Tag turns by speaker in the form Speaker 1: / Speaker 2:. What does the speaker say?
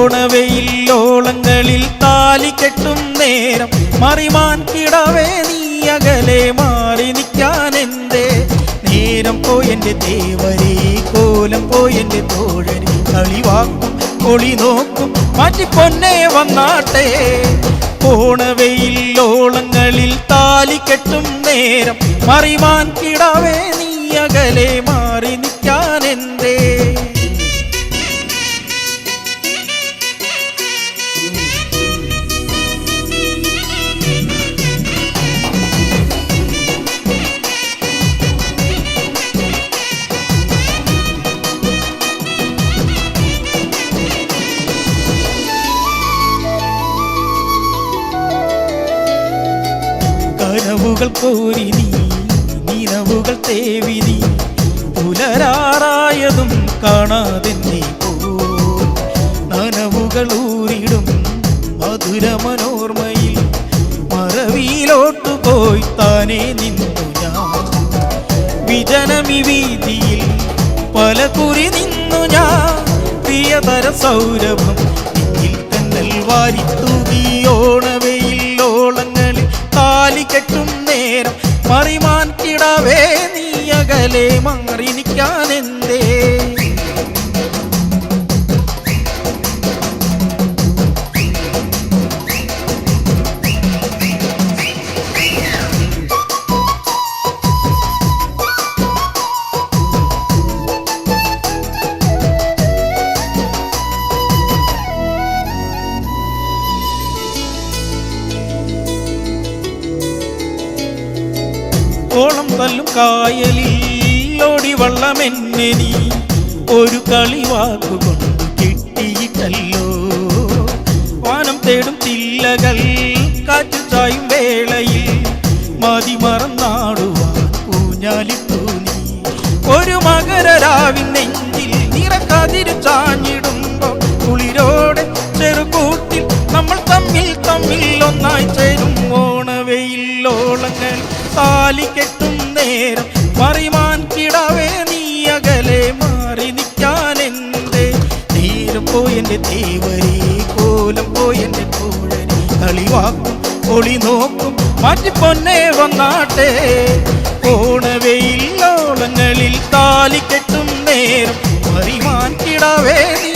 Speaker 1: ഓണവെയിലോളങ്ങളിൽ താലി കെട്ടും നേരം മറിമാൻ കിടാവേ നീ അകലെ മാറി നിൽക്കാനെന്തേ? നേരം പോയെൻ്റെ ദേവരേ, കോലം പോയെൻ്റെ തോഴരി, കളിവാക്കും ഒളി നോക്കും മാറ്റി പൊന്നെ വന്നാട്ടെ. ഓണവെയിലോളങ്ങളിൽ താലി കെട്ടും നേരം മറിമാൻ കിടാവേ നീ അകലെ മാറി നിൽക്കാനെന്തേ? കനവുകൾ കോരി നീ, നിലവുകൾ തേവി നീ, പുലരാറായതും കാണാതെ നീ പോ. നനവുകൾ ഊരിടും മധുര മനോർമയിൽ മറവിയിലോട്ടു പോയി താനേ നിന്നു ഞാൻ. വിജനമി വീതിയിൽ പല കുറി നിന്നു ഞാൻ, പ്രിയതര സൗരഭം എന്നിൽ തന്നൽ വാരിത്തൂകി. ഓണവെയിലോളങ്ങളിൽ താലി കെട്ടും നേരം മറിമാൻ കിടാവേ നീ അകലെ മാറി നിൽക്കാനെന്തേ? ഓളം തല്ലും കായലിൽ ഓടി വള്ളമെന്നെ നീ ഒരു കളിവാക്കുകൊണ്ട് കിട്ടിയിട്ടല്ലോ. വാനം തേടും ചില്ലകൾ കാറ്റു ചായും വേളയിൽ മതി മറന്നാടുവാൻ ഊഞ്ഞാലിട്ടു നീ. ഒരു മകരരാവിൻ നെഞ്ചിൽ നിറക്കതിരു ചാഞ്ഞിടുമ്പോൾ കുളിരോടെ ചെറുകൂട്ടിൽ നമ്മൾ തമ്മിൽ തമ്മിൽ ഒന്നായി ചേരും. ഓണവെയിലോളങ്ങൾ താലി കെട്ടും നേരം മറിമാൻ കിടാവേ നീ അകലെ മാറി നിൽക്കാനെന്തേ? നേരം പോയെൻ്റെ ദേവരേ, കോലം പോയെൻ്റെ തോഴരി, കളിവാക്കും ഒളി നോക്കും മാറ്റി പൊന്നെ വന്നാട്ടെ. ഓണവെയിലോളങ്ങളിൽ താലി കെട്ടും നേരം മറിമാൻ കിടാവേ നീ